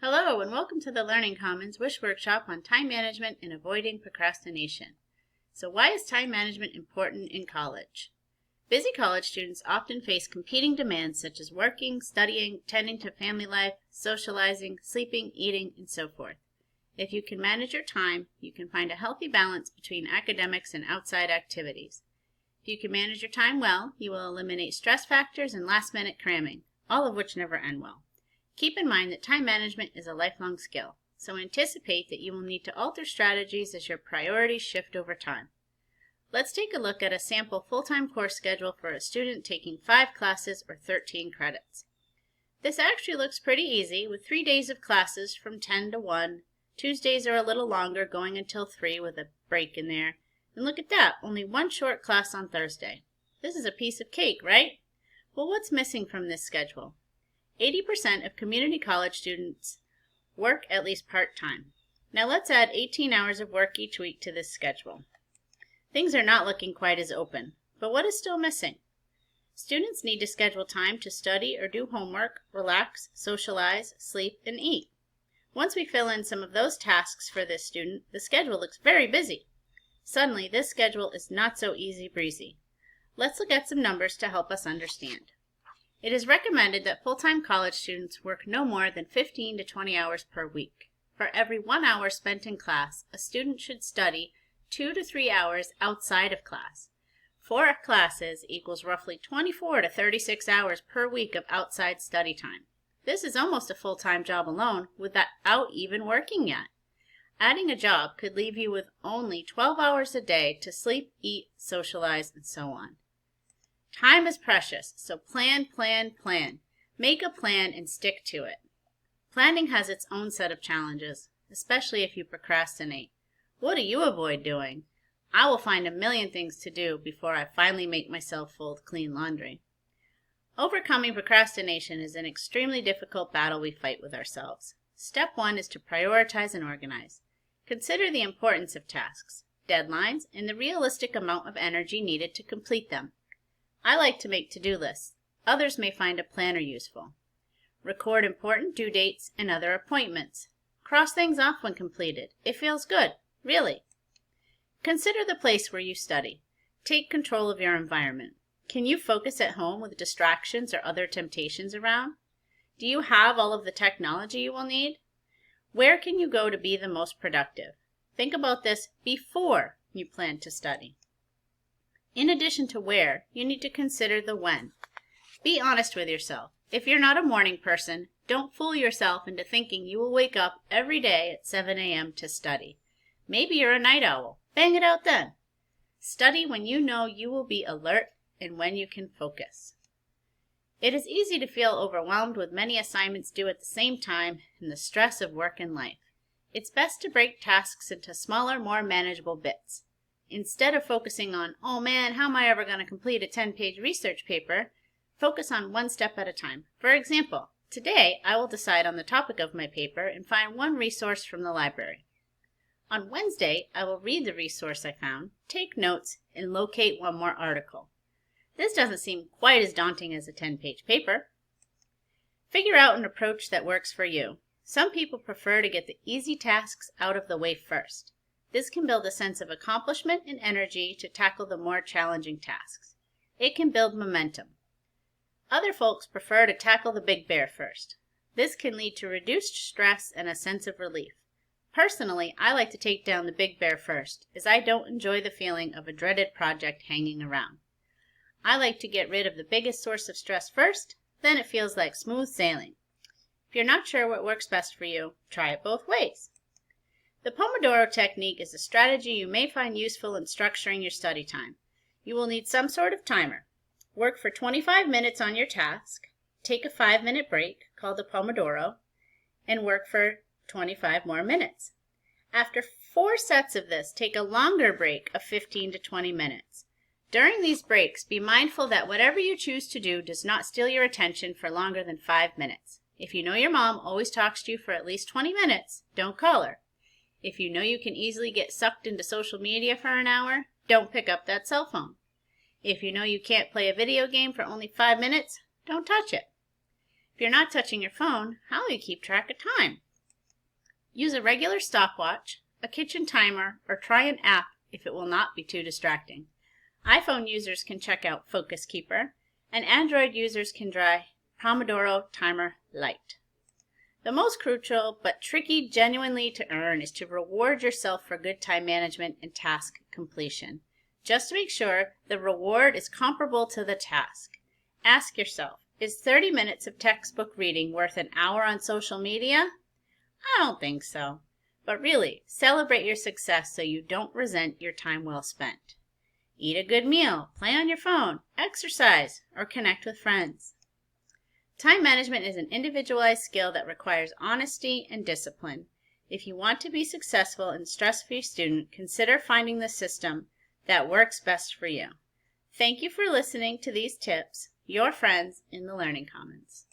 Hello and welcome to the Learning Commons Wish Workshop on Time Management and Avoiding Procrastination. So why is time management important in college? Busy college students often face competing demands such as working, studying, tending to family life, socializing, sleeping, eating, and so forth. If you can manage your time, you can find a healthy balance between academics and outside activities. If you can manage your time well, you will eliminate stress factors and last-minute cramming, all of which never end well. Keep in mind that time management is a lifelong skill, so anticipate that you will need to alter strategies as your priorities shift over time. Let's take a look at a sample full-time course schedule for a student taking 5 classes or 13 credits. This actually looks pretty easy with 3 days of classes from 10 to 1. Tuesdays are a little longer, going until 3 with a break in there. And look at that, only one short class on Thursday. This is a piece of cake, right? Well, what's missing from this schedule? 80% of community college students work at least part-time. Now let's add 18 hours of work each week to this schedule. Things are not looking quite as open, but what is still missing? Students need to schedule time to study or do homework, relax, socialize, sleep, and eat. Once we fill in some of those tasks for this student, the schedule looks very busy. Suddenly, this schedule is not so easy breezy. Let's look at some numbers to help us understand. It is recommended that full-time college students work no more than 15 to 20 hours per week. For every 1 hour spent in class, a student should study 2 to 3 hours outside of class. 4 classes equals roughly 24 to 36 hours per week of outside study time. This is almost a full-time job alone without even working yet. Adding a job could leave you with only 12 hours a day to sleep, eat, socialize, and so on. Time is precious, so plan. Make a plan and stick to it. Planning has its own set of challenges, especially if you procrastinate. What do you avoid doing? I will find a million things to do before I finally make myself fold clean laundry. Overcoming procrastination is an extremely difficult battle we fight with ourselves. Step 1 is to prioritize and organize. Consider the importance of tasks, deadlines, and the realistic amount of energy needed to complete them. I like to make to-do lists. Others may find a planner useful. Record important due dates and other appointments. Cross things off when completed. It feels good, really. Consider the place where you study. Take control of your environment. Can you focus at home with distractions or other temptations around? Do you have all of the technology you will need? Where can you go to be the most productive? Think about this before you plan to study. In addition to where, you need to consider the when. Be honest with yourself. If you're not a morning person, don't fool yourself into thinking you will wake up every day at 7 a.m. to study. Maybe you're a night owl. Bang it out then. Study when you know you will be alert and when you can focus. It is easy to feel overwhelmed with many assignments due at the same time and the stress of work and life. It's best to break tasks into smaller, more manageable bits. Instead of focusing on, oh man, how am I ever going to complete a 10-page research paper, focus on one step at a time. For example, today I will decide on the topic of my paper and find one resource from the library. On Wednesday, I will read the resource I found, take notes, and locate one more article. This doesn't seem quite as daunting as a 10-page paper. Figure out an approach that works for you. Some people prefer to get the easy tasks out of the way first. This can build a sense of accomplishment and energy to tackle the more challenging tasks. It can build momentum. Other folks prefer to tackle the big bear first. This can lead to reduced stress and a sense of relief. Personally, I like to take down the big bear first, as I don't enjoy the feeling of a dreaded project hanging around. I like to get rid of the biggest source of stress first, then it feels like smooth sailing. If you're not sure what works best for you, try it both ways. The Pomodoro technique is a strategy you may find useful in structuring your study time. You will need some sort of timer. Work for 25 minutes on your task, take a 5-minute break, called the Pomodoro, and work for 25 more minutes. After 4 sets of this, take a longer break of 15 to 20 minutes. During these breaks, be mindful that whatever you choose to do does not steal your attention for longer than 5 minutes. If you know your mom always talks to you for at least 20 minutes, don't call her. If you know you can easily get sucked into social media for an hour, don't pick up that cell phone. If you know you can't play a video game for only 5 minutes, don't touch it. If you're not touching your phone, how will you keep track of time? Use a regular stopwatch, a kitchen timer, or try an app if it will not be too distracting. iPhone users can check out Focus Keeper, and Android users can try Pomodoro Timer Lite. The most crucial but tricky genuinely to earn is to reward yourself for good time management and task completion. Just to make sure the reward is comparable to the task. Ask yourself, is 30 minutes of textbook reading worth an hour on social media? I don't think so. But really, celebrate your success so you don't resent your time well spent. Eat a good meal, play on your phone, exercise, or connect with friends. Time management is an individualized skill that requires honesty and discipline. If you want to be successful and stress-free student, consider finding the system that works best for you. Thank you for listening to these tips, your friends in the Learning Commons.